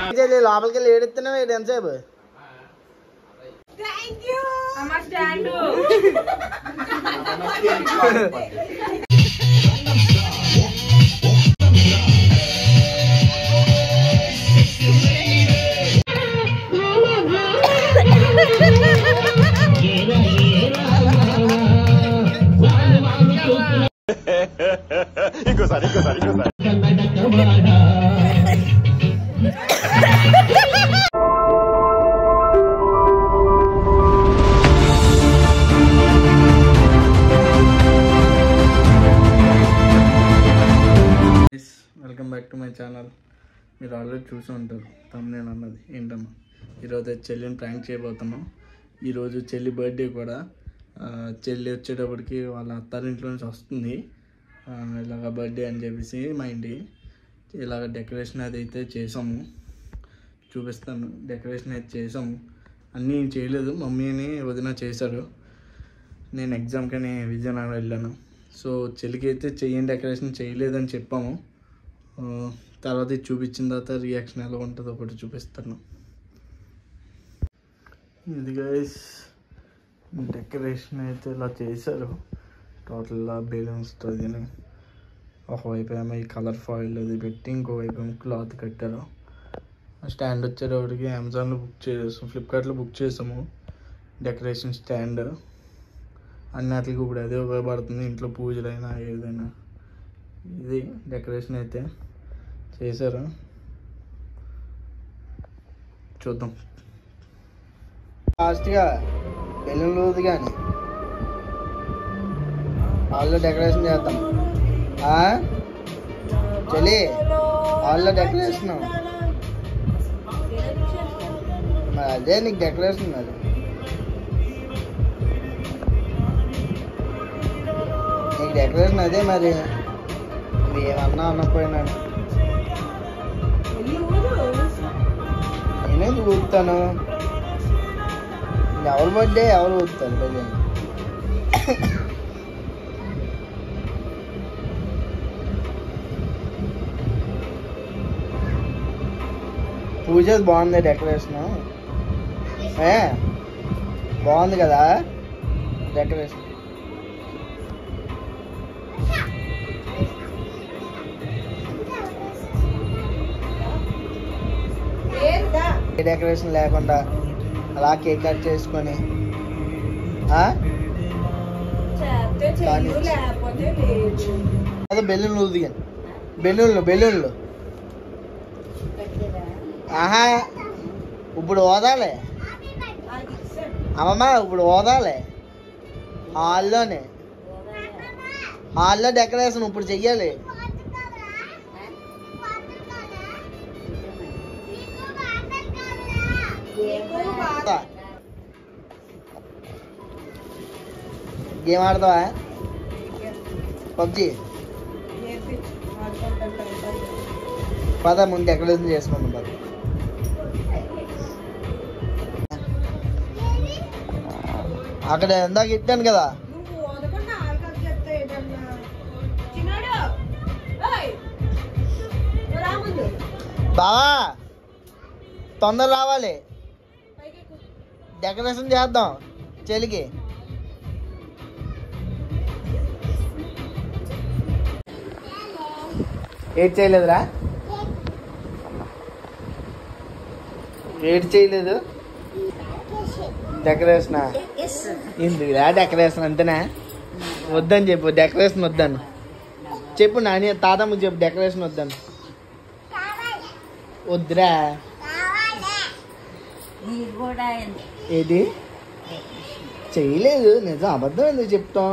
లోపలికి వెళ్ళి ఏడుస్తున్నావు ఎంతసేపు ఇంకోసారి welcome back to my channel. మీరు ఆల్రెడీ చూసి ఉంటారు తమ్మునేను అన్నది ఏంటమ్మా. ఈరోజు చెల్లిని ప్రాంక్ చేయబోతున్నాం. ఈరోజు చెల్లి బర్త్డే కూడా. చెల్లి వచ్చేటప్పటికి వాళ్ళ అత్తారింట్లో నుంచి వస్తుంది. ఇలాగ బర్త్డే అని చెప్పేసి మా ఇంటి ఇలాగ డెకరేషన్ అది అయితే చేసాము. చూపిస్తాను. డెకరేషన్ అయితే చేసాము. అన్నీ చేయలేదు, మమ్మీని వదిన చేశారు. నేను ఎగ్జామ్కని విజయనగరం వెళ్ళాను. సో చెల్లికి అయితే చెయ్యని డెకరేషన్ చేయలేదని చెప్పాము. తర్వాత ఇది చూపించిన తర్వాత రియాక్షన్ ఎలా ఉంటుందో ఒకటి చూపిస్తాను. ఇది గైస్ డెకరేషన్ అయితే ఇలా చేశారు. టోటల్గా బెలూన్స్తో తిని ఒకవైపు ఏమో ఈ కలర్ ఫాయిల్ అది పెట్టి ఇంకోవైపు ఏమో క్లాత్ కట్టారు. స్టాండ్ వచ్చేటప్పటికి అమెజాన్లో బుక్ చేసాము, ఫ్లిప్కార్ట్లో బుక్ చేసాము. డెకరేషన్ స్టాండ్ అన్నిటికి ఇప్పుడు అదే ఉపయోగపడుతుంది, ఇంట్లో పూజలైనా ఏదైనా. ఇది డెకరేషన్ అయితే చేశారు. చూద్దాం. ఫాస్ట్గా బెలూన్ రోజు కానీ హాల్లో డెకరేషన్ చేద్దాం. చలి హాల్లో డెకరేషన్ మరి అదే నీకు డెకరేషన్. మరి నీకు డెకరేషన్ అదే. మరి ఏమన్నా అన్నపోయినా నేనే ఊపుతాను. ఎవరు బర్త్డే ఎవరు ఊపుతారు బర్త్డే. పూజ బాగుంది, డెకరేషన్ బాగుంది కదా డెకరేషన్. డెకరేషన్ లేకుండా అలా కేక్ కట్ చేసుకొని అదే బెలూన్లు దిగాను. బెలూన్లు ఆహా ఇప్పుడు ఓదాలే అమ్మమ్మ, ఇప్పుడు ఓదాలే. హాల్లో డెకరేషన్ ఇప్పుడు చెయ్యాలి. గేమ్ ఆడతావా? పబ్జి పద ముందు డెకరేషన్ చేసుకుందాం. పద అక్కడ ఎందాక ఇట్టాను కదా. బావా తొందర రావాలి, డెకరేషన్ చేద్దాం చెలికి. ఏడ్ చేయలేదురా? ఏడ్ చేయలేదు. డెకరేషనా? ఎందుకురా డెకరేషన్ అంతేనా? వద్దని చెప్పు, డెకరేషన్ వద్దాను చెప్పు. నాని తాతమ్మకి చెప్పు డెకరేషన్ వద్దాను. వద్దురా. ఏది చేయలేదు, నిజం అబద్ధం ఎందుకు చెప్తాం?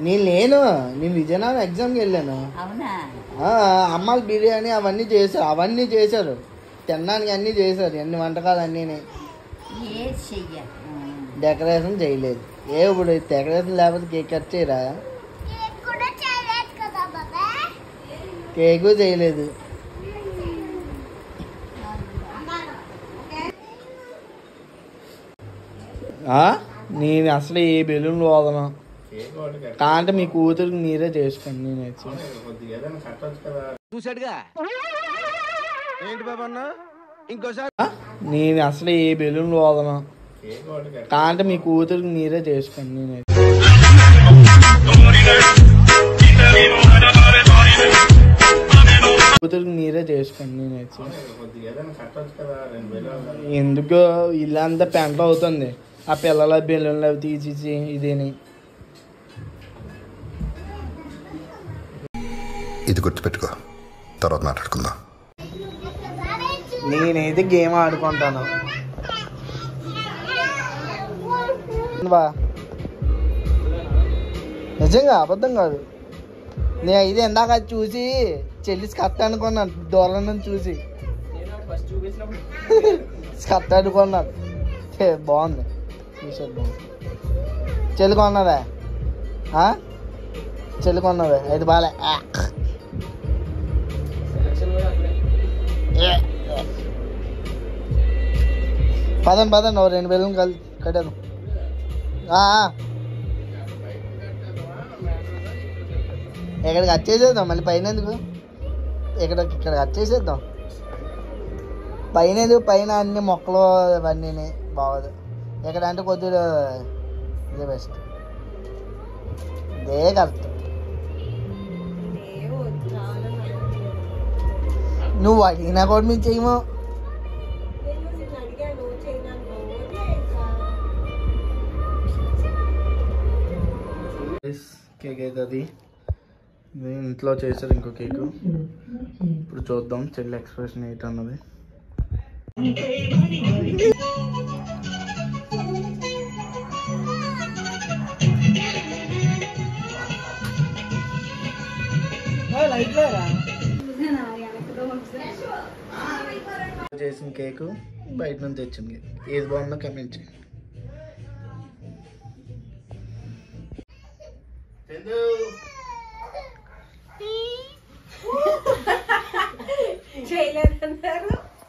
నేను విజయనగరం ఎగ్జామ్కి వెళ్ళాను. అమ్మాయి బిర్యానీ అవన్నీ చేశారు తినడానికి, అన్నీ చేశారు. ఎన్ని వంటకాలు అన్నీ. డెకరేషన్ చేయలేదు. ఇప్పుడు డెకరేషన్ లేకపోతే కేక్ కట్ చేయరా? కేకు చేయలేదు. నేను అసలు ఏ బెలూన్లు వాదను కాంటే మీ కూతురికి మీరే చేసుకోండి. నేనైతే చూసాడుగా ఏంటి బాబా అన్న ఇంకోసారి నేను అసలు ఏ బెలూన్ పోదను కాంటే మీ కూతురికి మీరే చేసుకోండి. నేనైతే కూతురికి మీరే చేసుకోండి. నేనైతే ఎందుకో ఇల్లు అంతా పెంట అవుతుంది. ఆ పిల్లల బెలూన్లు అవి తీసి ఇదేని. ఇది గుర్తుపెట్టుకో, తర్వాత మాట్లాడుకుందాం. నేనైతే గేమ్ ఆడుకుంటాను. బా నిజంగా అబద్ధం కాదు. నేను ఇది ఇందాక చూసి చెల్లి స్కర్ట్ అనుకున్నాను. దూరం నుంచి చూసి స్కర్ట్ అనుకున్నాను. బాగుంది, టీషర్ట్ బాగుంది. చెల్లి కొన్నదా? చెల్లి కొన్నదా? అయితే బాలే. పదండి పదండి, 2 బెలూన్ కట్టాను. ఇక్కడికి వచ్చేసేద్దాం. మళ్ళీ పైన ఎందుకు? ఇక్కడ వచ్చేసేద్దాం. పైన ఎందుకు? పైన అన్ని మొక్కలు ఇవన్నీ బాగోదు. ఎక్కడ అంటే కొద్దిగా ఇదే బెస్ట్. ఇదే కరెక్ట్. నువ్వు అడిగినా కూడా మేము చేయము. కేక్ అయితే అది ఇంట్లో చేశారు. ఇంకో కేకు ఇప్పుడు చూద్దాం చెల్లి ఎక్స్ప్రెషన్ ఏంటి అన్నది. చేసిన కేకు బయట నుంచి తెచ్చింది. ఏది బాగుందో కమెంట్ చేయండి.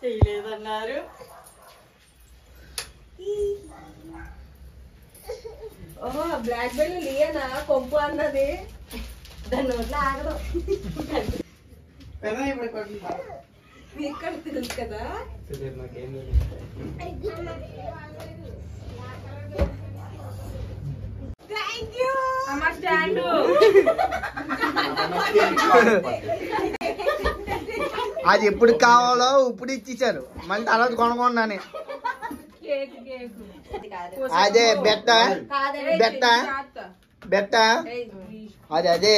చేయలేదన్నారు. ఓహో బ్లాక్ బెల్ లియనా కొంపు అన్నది దాని నోట్లో ఆగదు. ఇక్కడ తెలుసు కదా. థ్యాంక్ యూ అమ్మ. స్టాండ్ అది ఎప్పుడు కావాలో ఇప్పుడు ఇచ్చేసారు. మళ్ళీ తర్వాత కొనుక్కున్నాను. అదే బెట్ట బెట్ట బెట్ట అది అదే.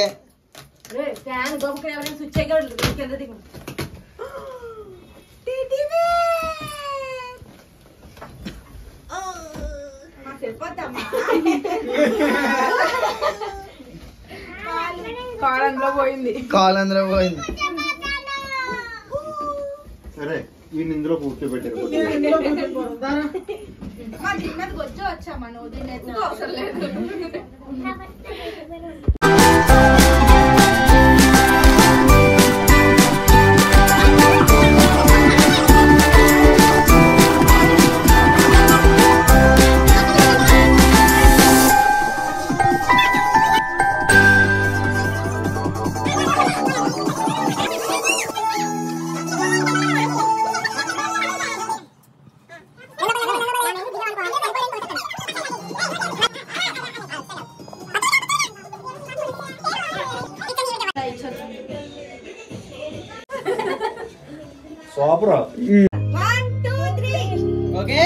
కాలంలో పోయింది. కాలంలో పోయింది. సరే ఈ ఇందులో కూర్చోబెట్టారు. వచ్చామా నువ్వు అవసరం లేదు. సూపర్. 1 2 3 ఓకే.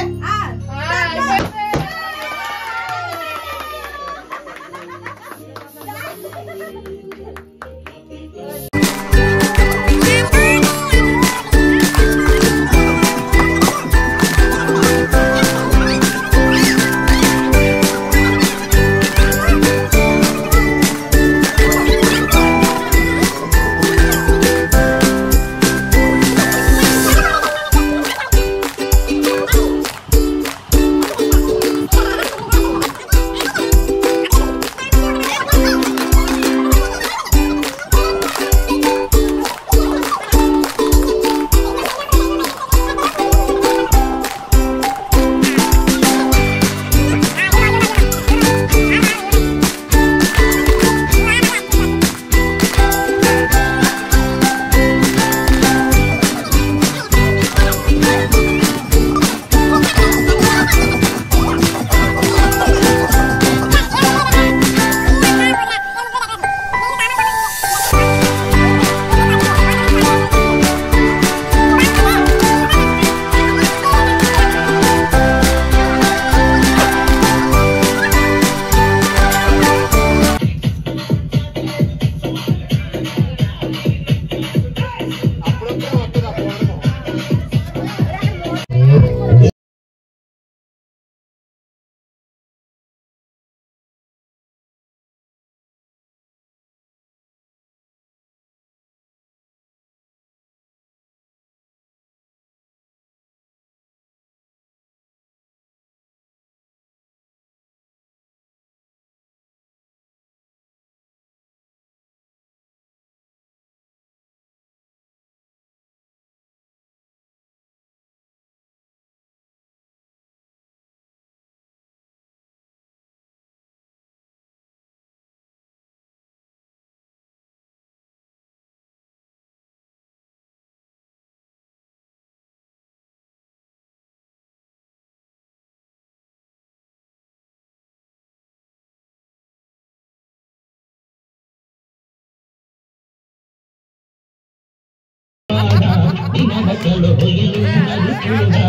నడకలు హొయలు నడుచుడా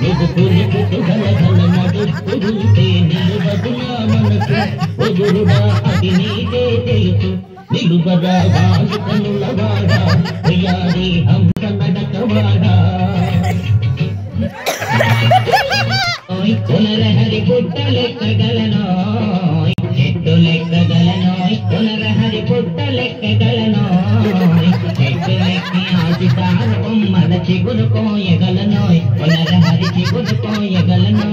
నువ్వు పురుపుతు గలగల నడుస్తుంటే నిలువదులా మనసు ఒదురుడా అది నీకే తెలుసు నిలువరా వాళ్ళు కనులవాడా ప్రియారి హంస నడకవాడా పునరహరి పుట్టలెక్కగలనో చెట్టు లెక్కగలనో పునరహరి పుట్టలెక్కగలనో చెట్టు లెక్కి ఆశితార బొమ్మల చిగురు కోయగలనో పునరహరి చిగురు కోయగలనో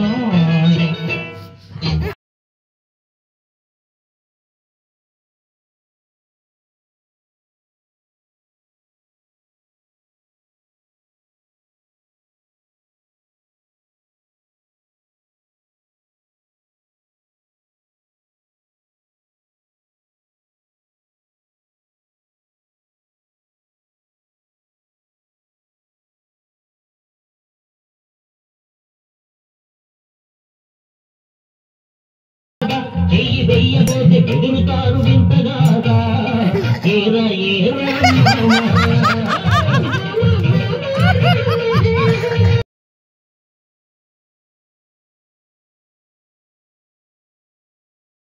చెయ్యి వెయ్యబోతే బెదురుతారు